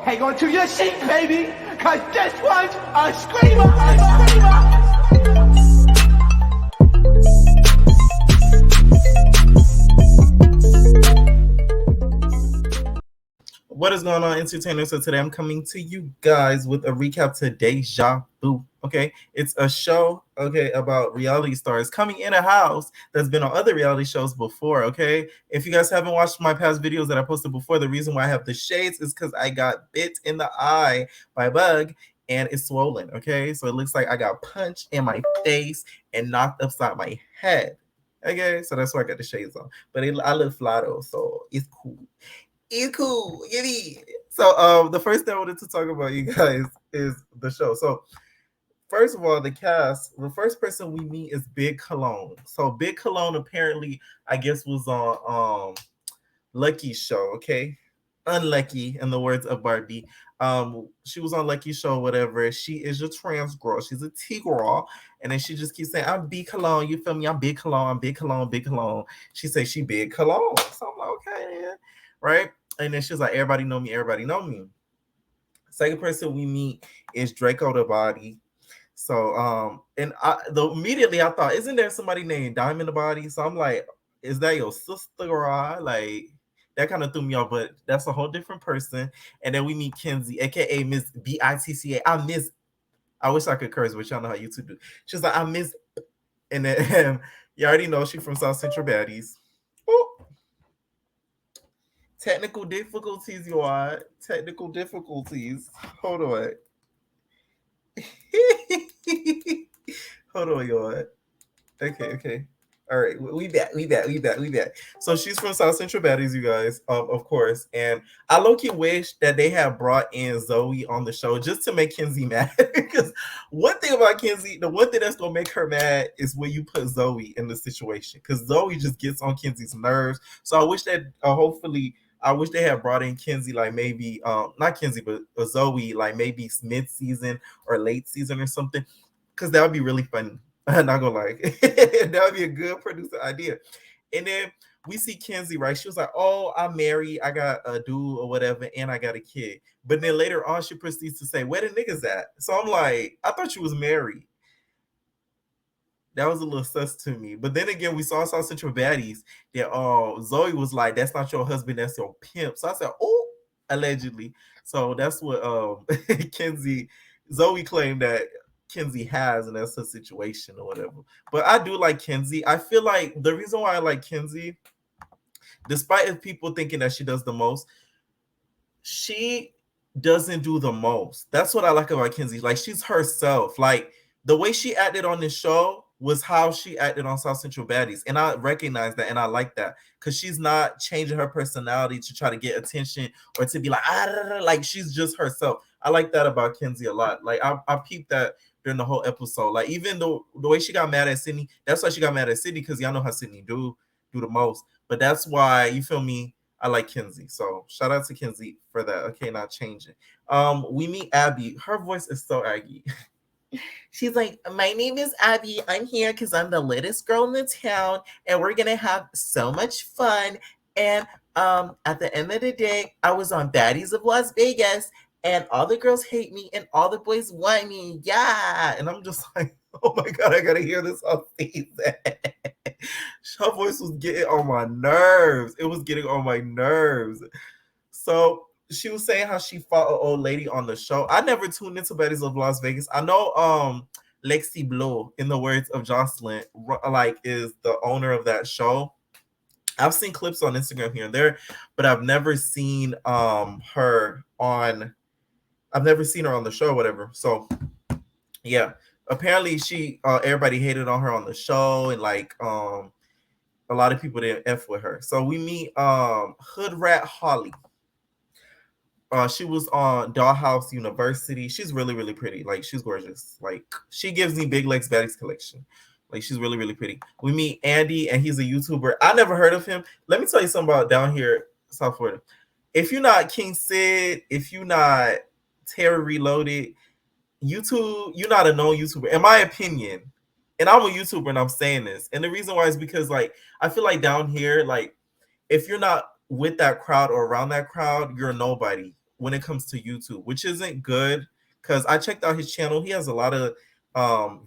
hang on to your seat, baby, cause this one's a screamer. What is going on, entertainers? So today I'm coming to you guys with a recap to Deja Vu. Okay, it's a show, okay, about reality stars coming in a house that's been on other reality shows before. Okay, if you guys haven't watched my past videos that I posted before, the reason why I have the shades is because I got bit in the eye by a bug and it's swollen. Okay, so it looks like I got punched in my face and knocked upside my head. Okay, so that's why I got the shades on, but I look fly though, so it's cool. It's cool. You mean? So the first thing I wanted to talk about, you guys, is the show. So first of all, the cast, the first person we meet is Big Cologne. So Big Cologne apparently, I guess, was on Lucky's show, okay? Unlucky, in the words of Barbie. She was on Lucky's show, whatever. She is a trans girl. She's a T girl. And then she just keeps saying, I'm Big Cologne. You feel me? I'm Big Cologne. I'm Big Cologne, Big Cologne. She says she Big Cologne. So I'm like, okay, then. Right? And then she's like, everybody know me, everybody know me. Second person we meet is Draco the Body. So and immediately I thought, isn't there somebody named Diamond the Body? So I'm like, is that your sister or I? Like that kind of threw me off, but that's a whole different person. And then we meet Kenzie, aka Miss Bitca. I wish I could curse, but y'all know how YouTube do. She's like, I miss, and then you already know she's from South Central Baddies. Ooh. Technical difficulties, you are. Technical difficulties. Hold on. Hold on, y'all. Okay. All right, we back. So she's from South Central Baddies, you guys, of course. And I low-key wish that they had brought in Zoe on the show just to make Kenzie mad. Because one thing about Kenzie, the one thing that's gonna make her mad is when you put Zoe in the situation. Because Zoe just gets on Kenzie's nerves. So I wish that hopefully I wish they had brought in Kenzie, like maybe not Kenzie, but Zoe, like maybe mid-season or late season or something. Because that would be really funny. I'm not gonna lie. That would be a good producer idea. And then we see Kenzie, right? She was like, oh, I'm married, I got a dude or whatever, and I got a kid. But then later on, she proceeds to say, where the niggas at? So I'm like, I thought you was married. That was a little sus to me. But then again, we saw South Central Baddies that Zoe was like, that's not your husband, that's your pimp. So I said, oh, allegedly. So that's what Zoe claimed that Kenzie has, and that's her situation or whatever. But I do like Kenzie. I feel like the reason why I like Kenzie, despite people thinking that she does the most, she doesn't do the most. That's what I like about Kenzie. Like, she's herself. Like, the way she acted on this show was how she acted on South Central Baddies. And I recognize that and I like that. Because she's not changing her personality to try to get attention or to be like, like she's just herself. I like that about Kenzie a lot. Like, I peeped that during the whole episode. Like, even though the way she got mad at Sydney, that's why she got mad at Sydney, because y'all know how Sydney do the most. But that's why, you feel me, I like Kenzie. So shout out to Kenzie for that. Okay, not changing. We meet Abby. Her voice is so Aggie. She's like, my name is Abby. I'm here because I'm the latest girl in the town, and we're gonna have so much fun. And at the end of the day, I was on Baddies of Las Vegas, and all the girls hate me, and all the boys want me. Yeah, and I'm just like, oh my god, I gotta hear this on season. Her voice was getting on my nerves. It was getting on my nerves. So she was saying how she fought an old lady on the show. I never tuned into Baddies of Las Vegas. I know Lexi Blow, in the words of Jocelyn, like is the owner of that show. I've seen clips on Instagram here and there, but I've never seen her on the show or whatever. So yeah. Apparently she everybody hated on her on the show, and like a lot of people didn't F with her. So we meet Hood Rat Holly. She was on Dollhouse University. She's really, really pretty. Like, she's gorgeous. Like, she gives me Big Legs Baddies collection. Like, she's really, really pretty. We meet Andy, and he's a YouTuber. I never heard of him. Let me tell you something about down here, South Florida. If you're not King Sid, if you're not Terry Reloaded, YouTube, you're not a known YouTuber, in my opinion. And I'm a YouTuber, and I'm saying this. And the reason why is because, like, I feel like down here, like, if you're not with that crowd or around that crowd, you're a nobody. when it comes to YouTube, which isn't good because I checked out his channel. He has a lot of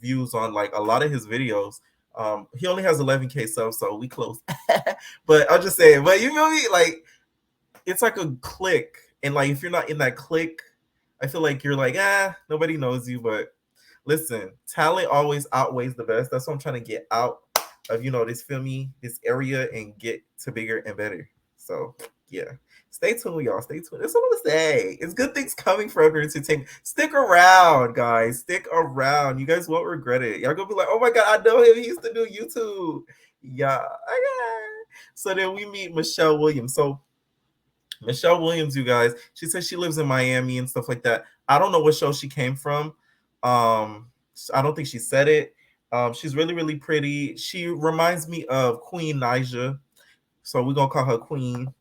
views on like a lot of his videos. He only has 11K subs, so we close. But I'll just say it. But you feel me? Like it's like a click, and like if you're not in that click, I feel like you're like nobody knows you. But listen, talent always outweighs the best. That's what I'm trying to get out of this feel me this area and get to bigger and better. So yeah. Stay tuned, y'all. Stay tuned. That's what I'm gonna say. It's good things coming for Upper Entertainment. Stick around, guys. Stick around. You guys won't regret it. Y'all gonna be like, oh my god, I know him. He used to do YouTube. Yeah. Okay. So then we meet Michelle Williams. So Michelle Williams, you guys, she says she lives in Miami and stuff like that. I don't know what show she came from. I don't think she said it. She's really, really pretty. She reminds me of Queen Naija. So we're gonna call her Queen.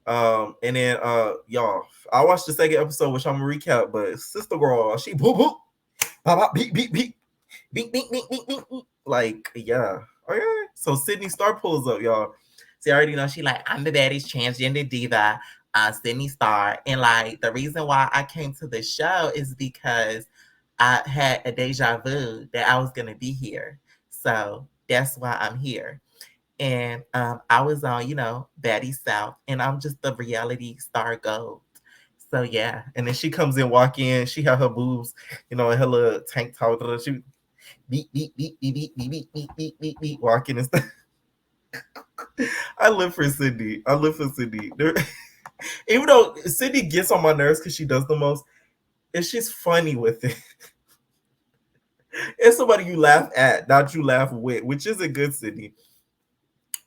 And then y'all, I watched the second episode, which I'm gonna recap, but Sister Girl, she boop boop, pop pop beep beep beep, beep beep beep beep beep. Like, yeah. Okay. So Sydney Star pulls up, y'all. See, I already know she like, I'm the baddest transgender diva, Sydney Star. And like the reason why I came to the show is because I had a deja vu that I was gonna be here. So that's why I'm here. And I was on, Betty South, and I'm just the reality star gold. So yeah, and then she comes in, walk in, she had her boobs, in her little tank top. She beep beep beep beep beep beep beep beep beep beep beep walking and stuff. I live for Sydney. I live for Sydney. Even though Sydney gets on my nerves because she does the most, it's just funny with it. It's somebody you laugh at, not you laugh with, which is a good Sydney.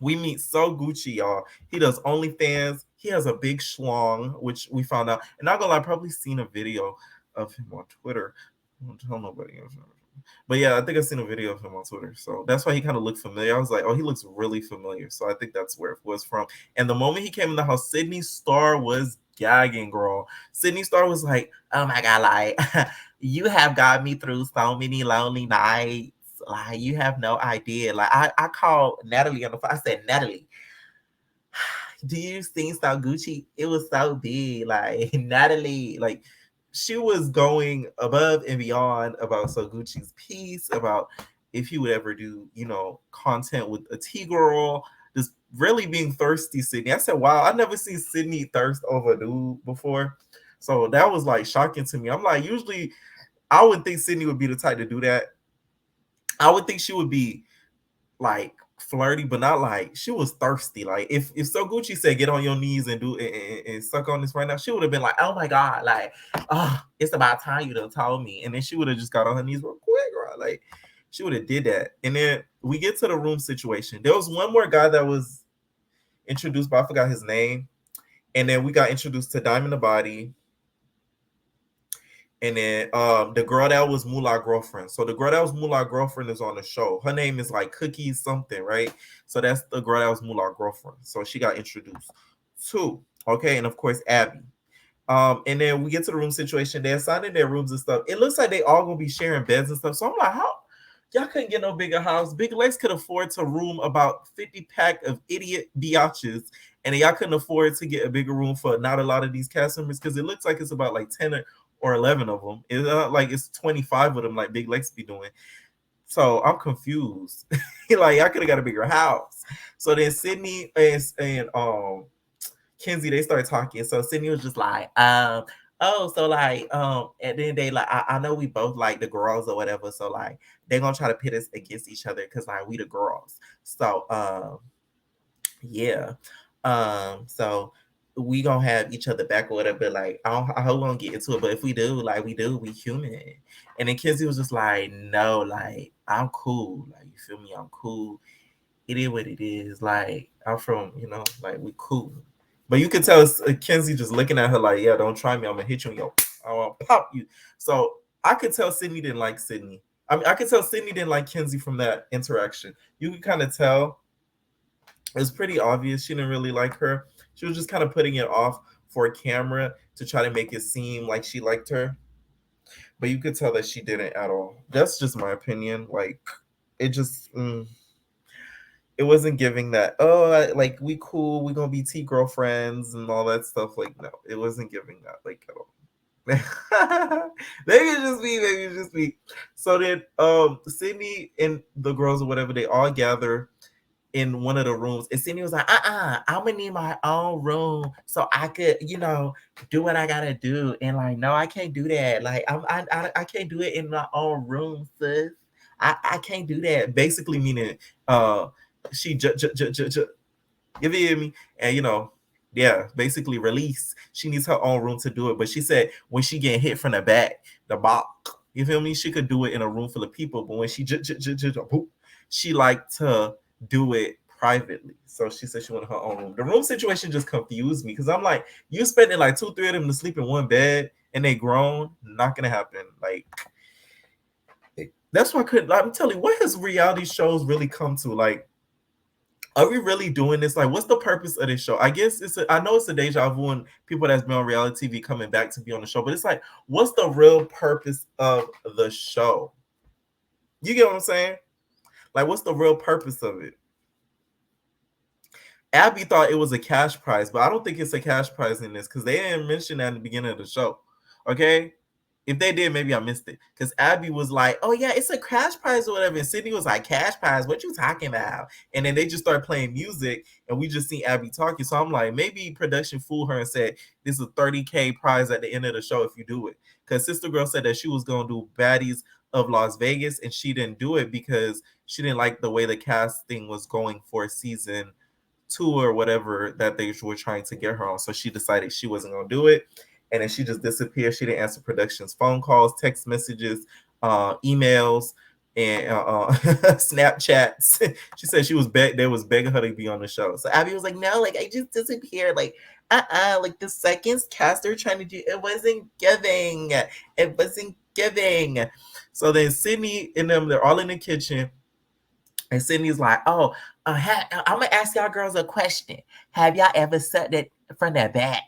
We meet So Gucci, y'all. He does OnlyFans. He has a big schlong, which we found out. And not gonna lie, I probably seen a video of him on Twitter. I don't tell nobody else. But yeah, I think I've seen a video of him on Twitter. So that's why he kind of looked familiar. I was like, oh, he looks really familiar. So I think that's where it was from. And the moment he came in the house, Sydney Star was gagging, girl. Sydney Star was like, oh my God, like, you have got me through so many lonely nights. Like, you have no idea. Like, I called Natalie on the phone. I said, Natalie, do you think so Gucci? It was so big. Like, Natalie, like, she was going above and beyond about So Gucci's piece, about if he would ever do, content with a T girl, just really being thirsty, Sydney. I said, wow, I never seen Sydney thirst over a dude before. So that was like shocking to me. I'm like, usually I would think Sydney would be the type to do that. I would think she would be like flirty, but not like she was thirsty. Like if So Gucci said get on your knees and do and suck on this right now, she would have been like, oh my God, like, oh, it's about time you done told me. And then she would have just got on her knees real quick, right? Like she would have did that. And then we get to the room situation. There was one more guy that was introduced, but I forgot his name. And then we got introduced to Diamond the Body. And then the girl that was Moolah girlfriend. So the girl that was Moolah girlfriend is on the show. Her name is like Cookie something, right? So that's the girl that was Moolah girlfriend. So she got introduced to. Okay, and of course Abby. And then we get to the room situation. They're assigning their rooms and stuff. It looks like they all gonna be sharing beds and stuff. So I'm like, how y'all couldn't get no bigger house? Big Legs could afford to room about 50 pack of idiot biatches, and y'all couldn't afford to get a bigger room for not a lot of these cast members because it looks like it's about like 10 or 11 of them. It's not like it's 25 of them like Big Legs be doing. So I'm confused. Like I could have got a bigger house. So then Sydney and Kenzie, they started talking. So Sydney was just like, oh, so like, and then they like, I know we both like the girls or whatever. So like, they're gonna try to pit us against each other because like we the girls. So yeah. So we gonna have each other back or whatever. Like, I hope we don't get into it, but if we do, like we human. And then Kenzie was just like, no, like I'm cool. Like you feel me? I'm cool. It is what it is. Like I'm from, like we cool. But you could tell Kenzie just looking at her like, yeah, don't try me. I'm gonna hit you in your, I want to pop you. So I could tell Sydney didn't like Sydney. I mean, I could tell Sydney didn't like Kenzie from that interaction. You could kind of tell. It was pretty obvious she didn't really like her. She was just kind of putting it off for a camera to try to make it seem like she liked her. But you could tell that she didn't at all. That's just my opinion. Like, it just, it wasn't giving that. Oh, like we cool, we gonna be tea girlfriends and all that stuff. Like no, it wasn't giving that like at all. Maybe it's just me. Maybe it's just me. So then, Sydney and the girls or whatever, they all gather in one of the rooms, and Sydney was like, I'm gonna need my own room so I could, do what I gotta do. And like, no, I can't do that. Like, I can't do it in my own room, sis. I can't do that. Basically, meaning, uh, she you feel me? And yeah, basically release. She needs her own room to do it. But she said when she get hit from the back, the bop, you feel me? She could do it in a room full of people. But when she like to do it privately. So she said she wanted her own room. The room situation just confused me because I'm like, you spending like 2, 3 of them to sleep in one bed and they grown, not gonna happen. Like that's why I couldn't. I'm telling you, what has reality shows really come to? Like, are we really doing this? Like, what's the purpose of this show? I guess I know it's a deja vu and people that's been on reality TV coming back to be on the show, but it's like, what's the real purpose of the show? You get what I'm saying? Like, what's the real purpose of it? Abby thought it was a cash prize, but I don't think it's a cash prize in this because they didn't mention that in the beginning of the show. Okay. If they did, maybe I missed it. Because Abby was like, oh yeah, it's a cash prize or whatever. And Sydney was like, cash prize, what you talking about? And then they just started playing music and we just seen Abby talking. So I'm like, maybe production fooled her and said, this is a 30K prize at the end of the show if you do it. Because Sister Girl said that she was going to do Baddies of Las Vegas and she didn't do it because she didn't like the way the casting was going for season 2 or whatever that they were trying to get her on. So she decided she wasn't going to do it. And then she just disappeared. She didn't answer production's phone calls, text messages, emails, and Snapchats. She said they was begging her to be on the show. So Abby was like, no, like I just disappeared. Like, like the seconds cast they're trying to do, it wasn't giving. It wasn't giving. So then Sydney and them, they're all in the kitchen. And Sydney's like, oh, I'm gonna ask y'all girls a question. Have y'all ever sucked it from that back?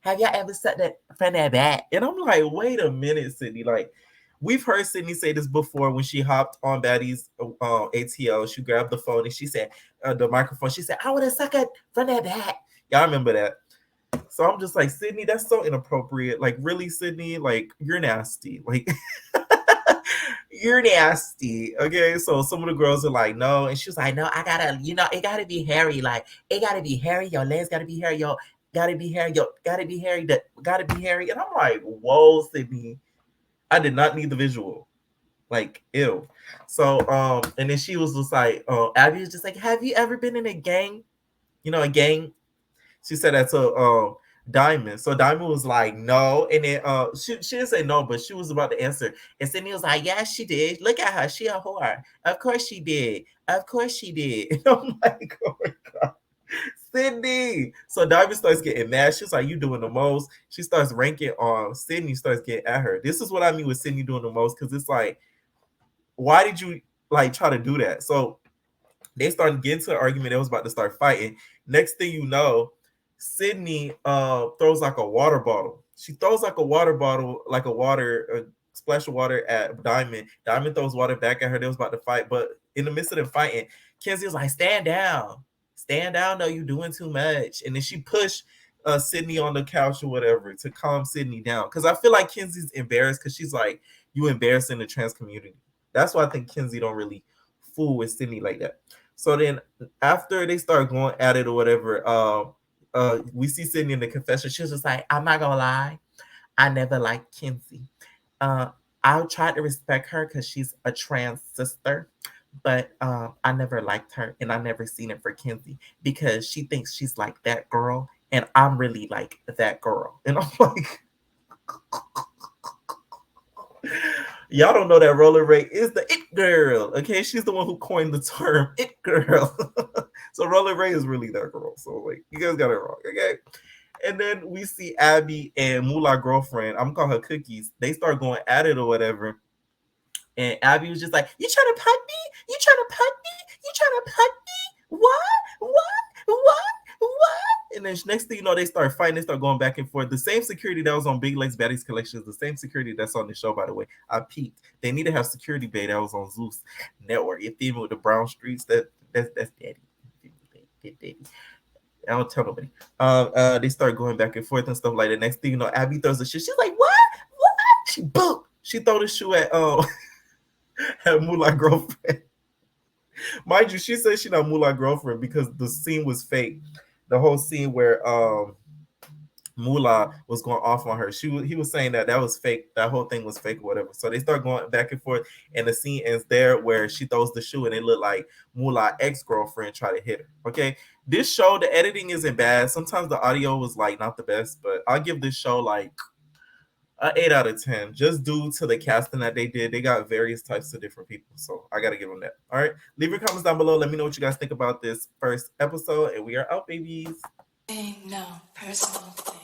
Have y'all ever sucked that from that back? And I'm like, wait a minute, Sydney. Like, we've heard Sydney say this before when she hopped on Baddie's ATL. She grabbed the phone and she said, the microphone. She said, I want to suck it from that back. Y'all remember that? So I'm just like, Sydney, that's so inappropriate. Like, really, Sydney? Like, you're nasty. Like, you're nasty. Okay. So some of the girls are like, no. And she was like, no, I gotta, it gotta be hairy. Like, it gotta be hairy. Your legs gotta be hairy. Your gotta be hairy. Yo, gotta be hairy. That gotta be hairy. And I'm like, whoa, Sydney. I did not need the visual. Like, ew. So, and then she was just like, Abby was just like, have you ever been in a gang? A gang? She said that to Diamond. So Diamond was like, no. And then she didn't say no, but she was about to answer. And Sydney was like, yeah, she did. Look at her. She a whore. Of course she did. Of course she did. And I'm like, oh my God. Sydney. So Diamond starts getting mad. She's like, you doing the most. She starts ranking on Sydney, starts getting at her. This is what I mean with Sydney doing the most, because it's like, why did you like try to do that? So they started getting to an argument. They was about to start fighting. Next thing you know, Sydney throws like a water bottle. She throws like a water bottle, like a splash of water at Diamond. Diamond throws water back at her. They was about to fight, but in the midst of them fighting, Kenzie was like, stand down. Stand down, no, you doing too much. And then she pushed Sydney on the couch or whatever to calm Sydney down. Because I feel like Kenzie's embarrassed because she's like, you embarrassing the trans community. That's why I think Kenzie don't really fool with Sydney like that. So then after they start going at it or whatever, we see Sydney in the confession. She was just like, I'm not gonna lie, I never liked Kenzie. I'll try to respect her because she's a trans sister, but I never liked her and I never seen it for Kenzie because she thinks she's like that girl and I'm really like that girl. And I'm like, y'all don't know that Roller Ray is the it girl. Okay, she's the one who coined the term it girl. So Roller Ray is really that girl. So like, you guys got it wrong. Okay. And then we see Abby and Moolah girlfriend, I'm gonna call her Cookies. They start going at it or whatever. And Abby was just like, you trying to punt me? You trying to punt me? You trying to punt me? What? And then next thing you know, they start fighting. They start going back and forth. The same security that was on Big Legs Baddies Collection is the same security that's on the show, by the way. I peeped. They need to have security bay that was on Zeus Network. You feel me, with the brown streets? That That's daddy. Daddy. I don't tell nobody. They start going back and forth and stuff like that. Next thing you know, Abby throws the shoe. She's like, "What? What?" She boom. She throw the shoe at at Moolah girlfriend. Mind you, she said she not Moolah girlfriend because the scene was fake. The whole scene where Moolah was going off on her. He was saying that was fake. That whole thing was fake or whatever. So they start going back and forth, and the scene ends there where she throws the shoe, and it looked like Moolah ex-girlfriend tried to hit her. Okay, this show, the editing isn't bad. Sometimes the audio was like not the best, but I'll give this show like an 8 out of 10, just due to the casting that they did. They got various types of different people, so I gotta give them that. All right, leave your comments down below. Let me know what you guys think about this first episode, and we are out, babies. No personal thing.